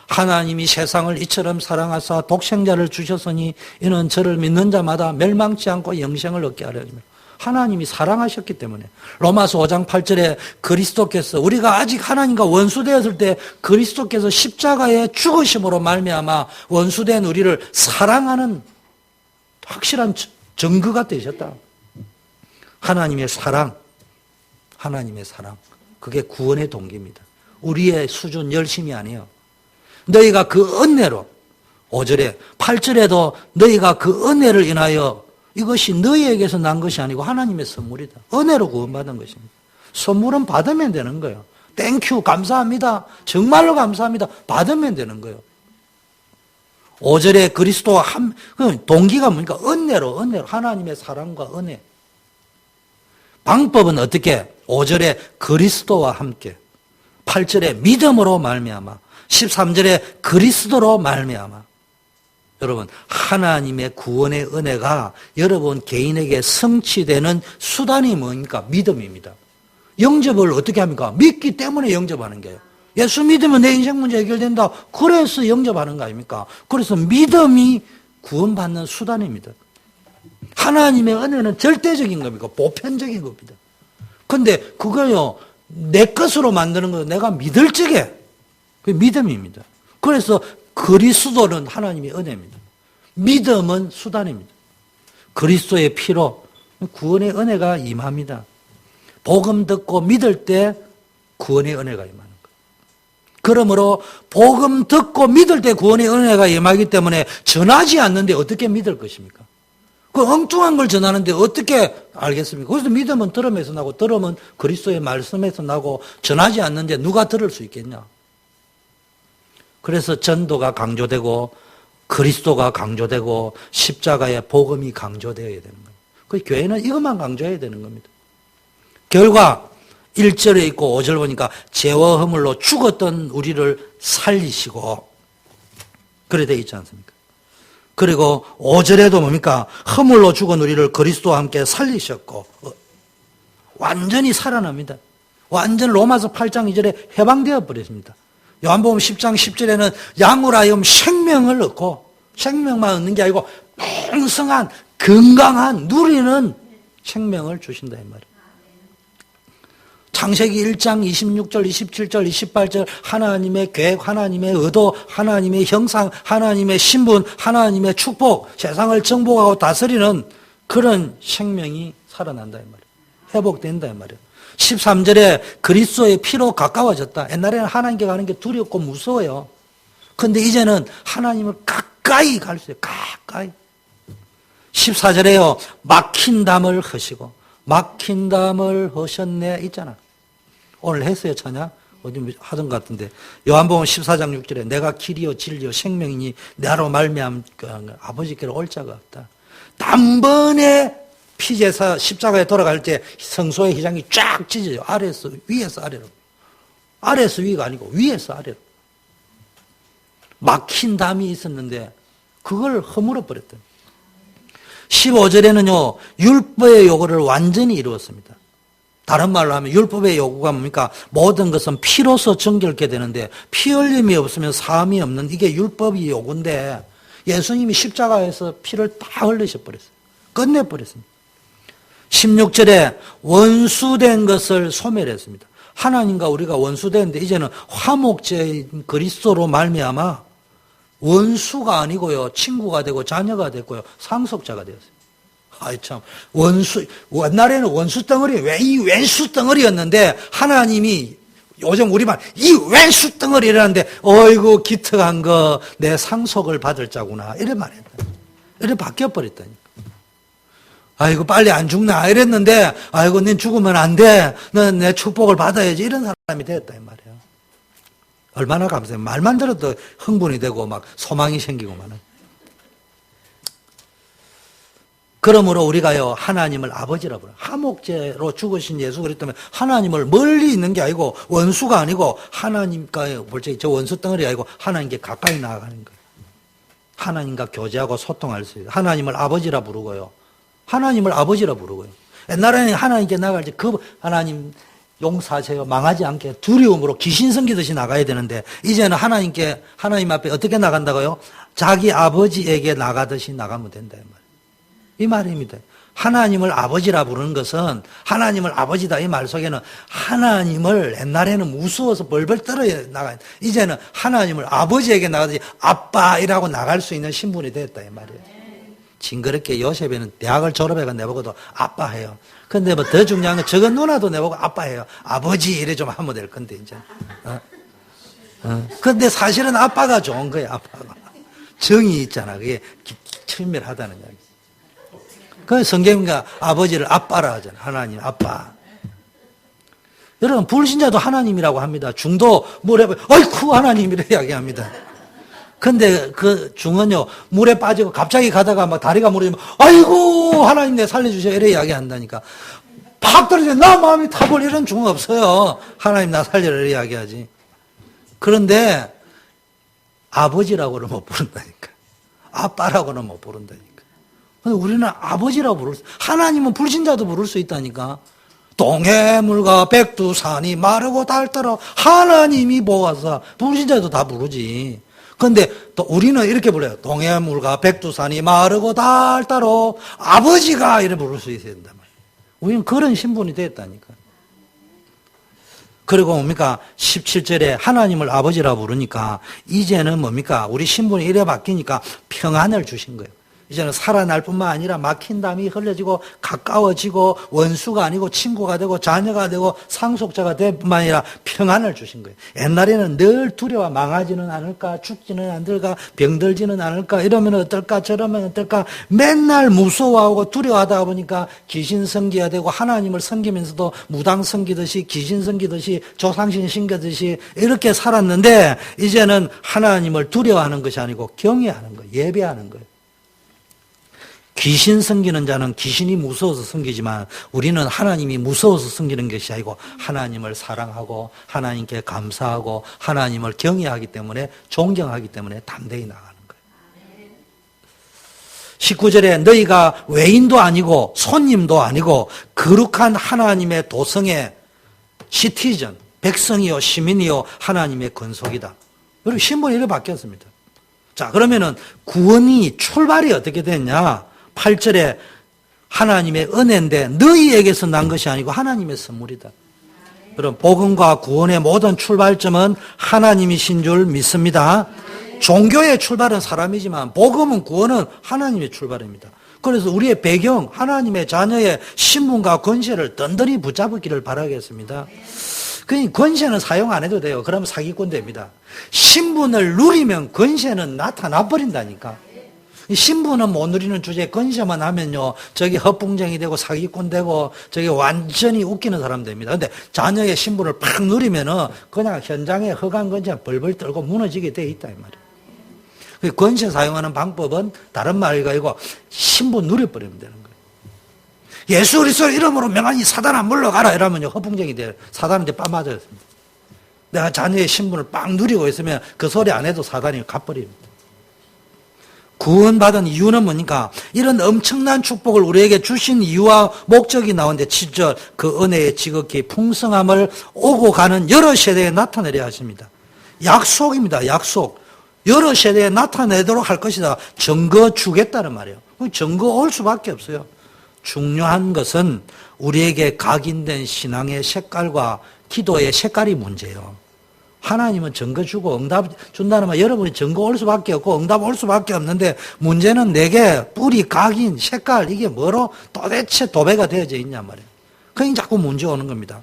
하나님이 세상을 이처럼 사랑하사 독생자를 주셨으니 이는 저를 믿는 자마다 멸망치 않고 영생을 얻게 하려니며 하나님이 사랑하셨기 때문에 로마서 5장 8절에 그리스도께서 우리가 아직 하나님과 원수되었을 때 그리스도께서 십자가에 죽으심으로 말미암아 원수된 우리를 사랑하는 확실한 증거가 되셨다. 하나님의 사랑, 하나님의 사랑. 그게 구원의 동기입니다. 우리의 수준 열심이 아니에요. 너희가 그 은혜로 5절에 8절에도 너희가 그 은혜를 인하여 이것이 너희에게서 난 것이 아니고 하나님의 선물이다. 은혜로 구원받은 것입니다. 선물은 받으면 되는 거예요. 땡큐 감사합니다. 정말로 감사합니다. 받으면 되는 거예요. 5절에 그리스도와 동기가 뭡니까? 은혜로 하나님의 사랑과 은혜. 방법은 어떻게? 5절에 그리스도와 함께 8절에 믿음으로 말미암아 13절에 그리스도로 말미암아 여러분 하나님의 구원의 은혜가 여러분 개인에게 성취되는 수단이 뭡니까? 믿음입니다. 영접을 어떻게 합니까? 믿기 때문에 영접하는 거예요. 예수 믿으면 내 인생 문제 해결된다. 그래서 영접하는 거 아닙니까? 그래서 믿음이 구원받는 수단입니다. 하나님의 은혜는 절대적인 겁니까? 보편적인 겁니다. 근데 그거요, 내 것으로 만드는 거 내가 믿을 적에 그게 믿음입니다. 그래서 그리스도는 하나님의 은혜입니다. 믿음은 수단입니다. 그리스도의 피로 구원의 은혜가 임합니다. 복음 듣고 믿을 때 구원의 은혜가 임하는 거예요. 그러므로 복음 듣고 믿을 때 구원의 은혜가 임하기 때문에 전하지 않는데 어떻게 믿을 것입니까? 그 엉뚱한 걸 전하는데 어떻게 알겠습니까? 그래서 믿음은 들음에서 나고 들음은 그리스도의 말씀에서 나고 전하지 않는데 누가 들을 수 있겠냐? 그래서 전도가 강조되고 그리스도가 강조되고 십자가의 복음이 강조되어야 되는 거예요. 그 교회는 이것만 강조해야 되는 겁니다. 결과 1절에 있고 5절 보니까 죄와 허물로 죽었던 우리를 살리시고 그래 돼 있지 않습니까? 그리고 5절에도 뭡니까? 허물로 죽은 우리를 그리스도와 함께 살리셨고 완전히 살아납니다. 완전 로마서 8장 2절에 해방되어 버렸습니다. 요한복음 10장 10절에는 양으로 생명을 얻고 생명만 얻는 게 아니고 풍성한 건강한 누리는 생명을 주신다 이 말이에요. 창세기 1장 26절, 27절, 28절 하나님의 계획, 하나님의 의도, 하나님의 형상, 하나님의 신분, 하나님의 축복, 세상을 정복하고 다스리는 그런 생명이 살아난다 이 말이에요. 회복된다 이 말이에요. 13절에 그리스도의 피로 가까워졌다. 옛날에는 하나님께 가는 게 두렵고 무서워요. 그런데 이제는 하나님을 가까이 갈 수 있어요. 가까이. 14절에요. 막힌 담을 허시고 막힌 담을 허셨네 있잖아. 오늘 했어요 찬양? 어디 하던 것 같은데 요한복음 14장 6절에 내가 길이요 진리요 생명이니 나로 말미암 아버지께로 올 자가 없다. 단번에 피제사 십자가에 돌아갈 때 성소의 휘장이 쫙 찢어져요. 아래에서 위에서 아래로. 아래에서 위가 아니고 위에서 아래로. 막힌 담이 있었는데 그걸 허물어 버렸다. 15절에는요, 율법의 요구를 완전히 이루었습니다. 다른 말로 하면 율법의 요구가 뭡니까? 모든 것은 피로서 정결케 되는데 피 흘림이 없으면 사함이 없는 이게 율법의 요구인데 예수님이 십자가에서 피를 다 흘리셔 버렸어요. 끝내버렸습니다. 16절에 원수된 것을 소멸했습니다. 하나님과 우리가 원수되는데 이제는 화목제인 그리스도로 말미암아 원수가 아니고요, 친구가 되고 자녀가 됐고요, 상속자가 되었어요. 아이 참, 옛날에는 원수 덩어리, 왜 이 왼수 덩어리였는데 하나님이 요즘 우리말 이 왼수 덩어리라는데 어이구 기특한 거 내 상속을 받을 자구나 이래 말했다. 이래 바뀌어버렸다니까. 아이고 빨리 안 죽나 이랬는데 아이고 넌 죽으면 안 돼. 넌 내 축복을 받아야지 이런 사람이 됐다 이 말이에요. 얼마나 감사해요. 말만 들어도 흥분이 되고 막 소망이 생기고 말은. 그러므로 우리가요 하나님을 아버지라 부르요. 화목제로 죽으신 예수 그리스도면 하나님을 멀리 있는 게 아니고 원수가 아니고 하나님과의 볼지 저 원수 덩어리 아니고 하나님께 가까이 나아가는 거예요. 하나님과 교제하고 소통할 수 있어요. 하나님을 아버지라 부르고요. 하나님을 아버지라 부르고요. 옛날에는 하나님께 나갈 때 그 하나님 용서하세요. 망하지 않게 두려움으로 귀신 섬기듯이 나가야 되는데 이제는 하나님 앞에 어떻게 나간다고요? 자기 아버지에게 나가듯이 나가면 된다 이 말이에요. 이 말입니다. 하나님을 아버지라 부르는 것은 하나님을 아버지다 이 말 속에는 하나님을 옛날에는 무서워서 벌벌 떨어 나가요. 이제는 하나님을 아버지에게 나가듯이 아빠이라고 나갈 수 있는 신분이 됐다 이 말이에요. 징그럽게 요셉에는 대학을 졸업해가 내보고도 아빠해요. 근데 뭐 더 중요한 건 저건 누나도 내보고 아빠해요. 아버지 이래 좀 하면 될 건데 이제. 근데 사실은 아빠가 좋은 거예요. 아빠가 정이 있잖아. 그게 친밀하다는 이야기. 그 성경과 아버지를 아빠라 하잖아요. 하나님 아빠. 여러분 불신자도 하나님이라고 합니다. 중도 물에 아이쿠 하나님이라 이야기합니다. 근데 그 중은요 물에 빠지고 갑자기 가다가 막 다리가 무너지면 아이고 하나님 내 살려주셔 이래 이야기한다니까. 팍 떨어져 나 마음이 타볼 이런 중은 없어요. 하나님 나 살려라 이래 이야기하지. 그런데 아버지라고는 못 부른다니까. 아빠라고는 못 부른다니까. 근데 우리는 아버지라고 부를 수, 하나님은 불신자도 부를 수 있다니까. 동해물과 백두산이 마르고 닳더러 하나님이 보아서 불신자도 다 부르지. 근데 또 우리는 이렇게 불러요. 동해물과 백두산이 마르고 닳더러 아버지가 이래 부를 수 있어야 된단 말이에요. 우리는 그런 신분이 됐다니까. 그리고 뭡니까? 17절에 하나님을 아버지라 부르니까 이제는 뭡니까? 우리 신분이 이래 바뀌니까 평안을 주신 거예요. 이제는 살아날 뿐만 아니라 막힌 담이 흘려지고 가까워지고 원수가 아니고 친구가 되고 자녀가 되고 상속자가 될 뿐만 아니라 평안을 주신 거예요. 옛날에는 늘 두려워 망하지는 않을까 죽지는 않을까 병들지는 않을까 이러면 어떨까 저러면 어떨까 맨날 무서워하고 두려워하다 보니까 귀신 섬기야 되고 하나님을 섬기면서도 무당 섬기듯이 귀신 섬기듯이 조상신 섬기듯이 이렇게 살았는데 이제는 하나님을 두려워하는 것이 아니고 경외하는 거예요. 예배하는 거예요. 귀신 섬기는 자는 귀신이 무서워서 섬기지만 우리는 하나님이 무서워서 섬기는 것이 아니고 하나님을 사랑하고 하나님께 감사하고 하나님을 경외하기 때문에 존경하기 때문에 담대히 나가는 거예요. 19절에 너희가 외인도 아니고 손님도 아니고 거룩한 하나님의 도성의 시티즌, 백성이요 시민이요 하나님의 권속이다. 여러분 신분이 이렇게 바뀌었습니다. 자 그러면은 구원이 출발이 어떻게 됐냐? 8절에 하나님의 은혜인데 너희에게서 난 것이 아니고 하나님의 선물이다. 여러분 복음과 구원의 모든 출발점은 하나님이신 줄 믿습니다. 종교의 출발은 사람이지만 복음은 구원은 하나님의 출발입니다. 그래서 우리의 배경 하나님의 자녀의 신분과 권세를 든든히 붙잡기를 바라겠습니다. 그러니 권세는 사용 안 해도 돼요. 그러면 사기꾼 됩니다. 신분을 누리면 권세는 나타나 버린다니까. 신분은 못 누리는 주제에 권세만 하면요 저기 허풍쟁이 되고 사기꾼 되고 저기 완전히 웃기는 사람 됩니다. 근데 자녀의 신분을 팍 누리면은 그냥 현장에 허간 권세 벌벌 떨고 무너지게 돼 있다 이 말이에요. 권세 사용하는 방법은 다른 말이 아니고 신분 누려버리면 되는 거예요. 예수 그리스도 이름으로 명하니 사단아 물러가라 이러면요 허풍쟁이 돼요. 사단한테 빠맞아졌습니다. 내가 자녀의 신분을 빡 누리고 있으면 그 소리 안 해도 사단이 가버립니다. 구원받은 이유는 뭡니까? 이런 엄청난 축복을 우리에게 주신 이유와 목적이 나오는데 7절 그 은혜의 지극히 풍성함을 오고 가는 여러 세대에 나타내려 하십니다. 약속입니다. 약속. 여러 세대에 나타내도록 할 것이다. 증거 주겠다는 말이에요. 증거 올 수밖에 없어요. 중요한 것은 우리에게 각인된 신앙의 색깔과 기도의 색깔이 문제예요. 하나님은 증거 주고 응답 준다는 말, 여러분이 증거 올 수밖에 없고 응답 올 수밖에 없는데 문제는 내게 뿌리, 각인, 색깔 이게 뭐로 도대체 도배가 되어져 있냔 말이에요. 그러니까 자꾸 문제 오는 겁니다.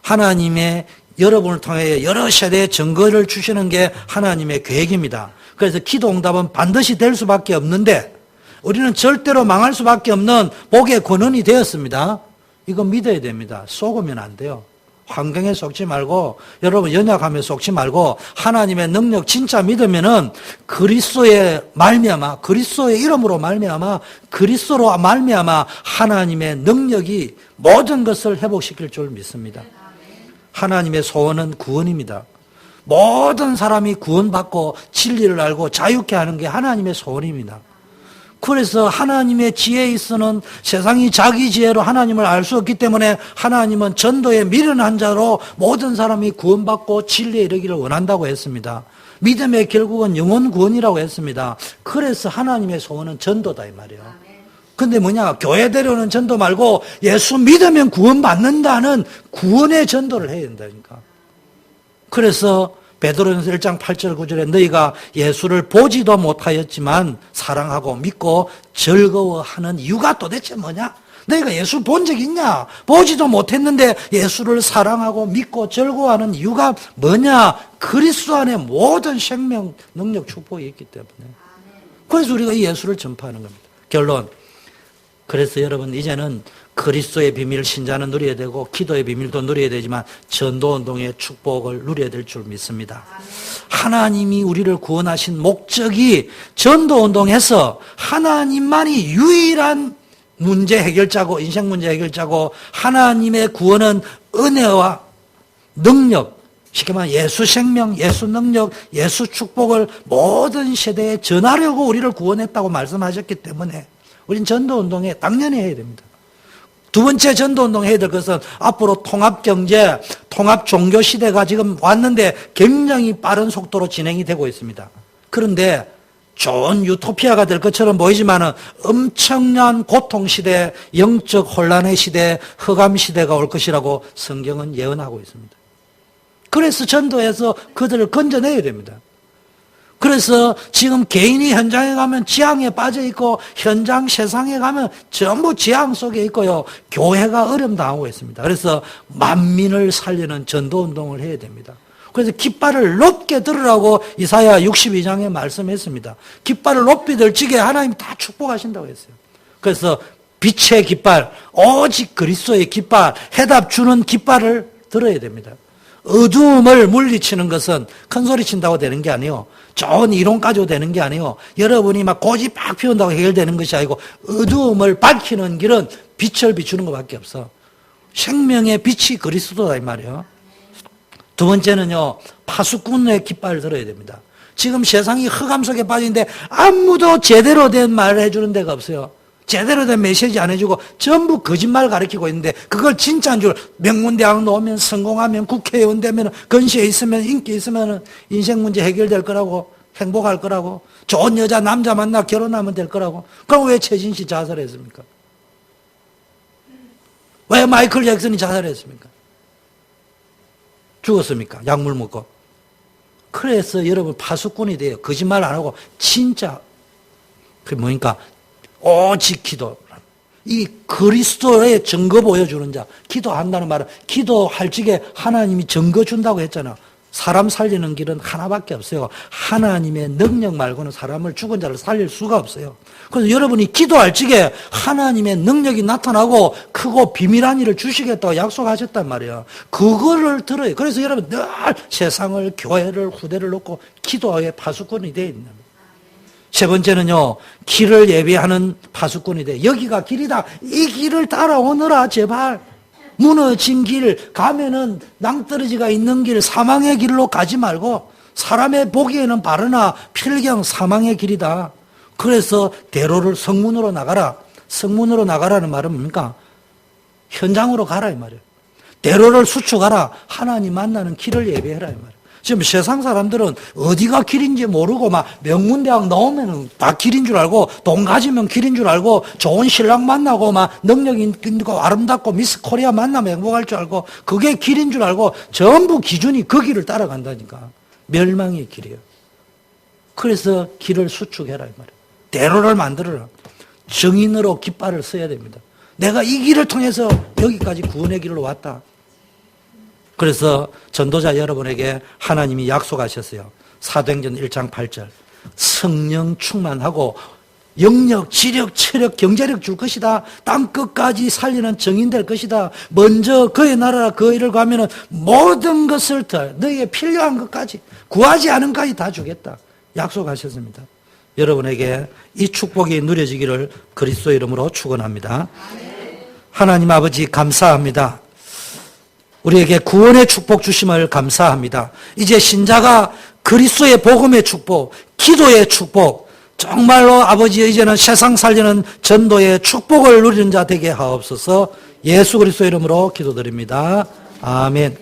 하나님의 여러분을 통해 여러 세대의 증거를 주시는 게 하나님의 계획입니다. 그래서 기도 응답은 반드시 될 수밖에 없는데 우리는 절대로 망할 수밖에 없는 복의 권원이 되었습니다. 이거 믿어야 됩니다. 속으면 안 돼요. 환경에 속지 말고 여러분 연약함에 속지 말고 하나님의 능력 진짜 믿으면은 그리스도의 말미암아 그리스도의 이름으로 말미암아 그리스도로 말미암아 하나님의 능력이 모든 것을 회복시킬 줄 믿습니다. 하나님의 소원은 구원입니다. 모든 사람이 구원받고 진리를 알고 자유케 하는 게 하나님의 소원입니다. 그래서 하나님의 지혜에 있어는 세상이 자기 지혜로 하나님을 알 수 없기 때문에 하나님은 전도에 미련한 자로 모든 사람이 구원받고 진리에 이르기를 원한다고 했습니다. 믿음의 결국은 영혼 구원이라고 했습니다. 그래서 하나님의 소원은 전도다 이 말이에요. 근데 뭐냐? 교회 데려오는 전도 말고 예수 믿으면 구원받는다는 구원의 전도를 해야 된다니까. 그래서 베드로전서 1장 8절 9절에 너희가 예수를 보지도 못하였지만 사랑하고 믿고 즐거워하는 이유가 도대체 뭐냐? 너희가 예수 본 적 있냐? 보지도 못했는데 예수를 사랑하고 믿고 즐거워하는 이유가 뭐냐? 그리스도 안에 모든 생명, 능력, 축복이 있기 때문에. 그래서 우리가 이 예수를 전파하는 겁니다. 결론. 그래서 여러분 이제는 그리스도의 비밀 신자는 누려야 되고 기도의 비밀도 누려야 되지만 전도운동의 축복을 누려야 될 줄 믿습니다. 하나님이 우리를 구원하신 목적이 전도운동에서 하나님만이 유일한 문제 해결자고 인생 문제 해결자고 하나님의 구원은 은혜와 능력 쉽게 말하면 예수 생명, 예수 능력, 예수 축복을 모든 세대에 전하려고 우리를 구원했다고 말씀하셨기 때문에 우린 전도운동에 당연히 해야 됩니다. 두 번째 전도운동 해야 될 것은 앞으로 통합경제, 통합종교 시대가 지금 왔는데 굉장히 빠른 속도로 진행이 되고 있습니다. 그런데 좋은 유토피아가 될 것처럼 보이지만 엄청난 고통시대, 영적 혼란의 시대, 흑암시대가 올 것이라고 성경은 예언하고 있습니다. 그래서 전도해서 그들을 건져내야 됩니다. 그래서 지금 개인이 현장에 가면 지향에 빠져 있고 현장 세상에 가면 전부 지향 속에 있고요. 교회가 어려움 당하고 있습니다. 그래서 만민을 살리는 전도운동을 해야 됩니다. 그래서 깃발을 높게 들으라고 이사야 62장에 말씀했습니다. 깃발을 높이 들지게 하나님 다 축복하신다고 했어요. 그래서 빛의 깃발, 오직 그리스도의 깃발, 해답 주는 깃발을 들어야 됩니다. 어두움을 물리치는 것은 큰 소리 친다고 되는 게 아니에요. 좋은 이론 가지고 되는 게 아니에요. 여러분이 막 고지 팍 피운다고 해결되는 것이 아니고 어두움을 밝히는 길은 빛을 비추는 것밖에 없어. 생명의 빛이 그리스도다 이 말이에요. 두 번째는요. 파수꾼의 깃발을 들어야 됩니다. 지금 세상이 흑암 속에 빠진데 아무도 제대로 된 말을 해주는 데가 없어요. 제대로 된 메시지 안 해주고 전부 거짓말 가르치고 있는데 그걸 진짜인 줄 명문대학 나오면 성공하면 국회의원 되면 건시에 있으면 인기 있으면 인생 문제 해결될 거라고 행복할 거라고 좋은 여자 남자 만나 결혼하면 될 거라고 그럼 왜 최진 씨 자살했습니까? 왜 마이클 잭슨이 자살했습니까? 죽었습니까? 약물 먹고. 그래서 여러분 파수꾼이 돼요. 거짓말 안 하고 진짜 그게 뭐니까 오직 기도. 이 그리스도의 증거 보여주는 자. 기도한다는 말은 기도할 적에 하나님이 증거 준다고 했잖아. 사람 살리는 길은 하나밖에 없어요. 하나님의 능력 말고는 사람을 죽은 자를 살릴 수가 없어요. 그래서 여러분이 기도할 적에 하나님의 능력이 나타나고 크고 비밀한 일을 주시겠다고 약속하셨단 말이에요. 그거를 들어요. 그래서 여러분 늘 세상을, 교회를, 후대를 놓고 기도의 파수꾼이 되어 있는 겁니다. 세 번째는요, 길을 예비하는 파수꾼이 돼. 여기가 길이다. 이 길을 따라오너라, 제발. 무너진 길, 가면은 낭떠러지가 있는 길, 사망의 길로 가지 말고, 사람의 보기에는 바르나 필경 사망의 길이다. 그래서 대로를 성문으로 나가라. 성문으로 나가라는 말은 뭡니까? 현장으로 가라 이 말이에요. 대로를 수축하라. 하나님 만나는 길을 예배해라 이 말이에요. 지금 세상 사람들은 어디가 길인지 모르고 막 명문대학 나오면은 다 길인 줄 알고 돈 가지면 길인 줄 알고 좋은 신랑 만나고 막 능력 있고 아름답고 미스 코리아 만나면 행복할 줄 알고 그게 길인 줄 알고 전부 기준이 그 길을 따라간다니까. 멸망의 길이에요. 그래서 길을 수축해라 이 말이에요. 대로를 만들어라. 정인으로 깃발을 써야 됩니다. 내가 이 길을 통해서 여기까지 구원의 길로 왔다. 그래서 전도자 여러분에게 하나님이 약속하셨어요. 사도행전 1장 8절. 성령 충만하고 영력, 지력, 체력, 경제력 줄 것이다. 땅 끝까지 살리는 정인 될 것이다. 먼저 그의 나라 그 일을 구하면 모든 것을 더 너에게 필요한 것까지 구하지 않은 것까지 다 주겠다. 약속하셨습니다. 여러분에게 이 축복이 누려지기를 그리스도 이름으로 축원합니다. 하나님 아버지 감사합니다. 우리에게 구원의 축복 주심을 감사합니다. 이제 신자가 그리스도의 복음의 축복, 기도의 축복, 정말로 아버지 이제는 세상 살리는 전도의 축복을 누리는 자 되게 하옵소서. 예수 그리스도 이름으로 기도드립니다. 아멘.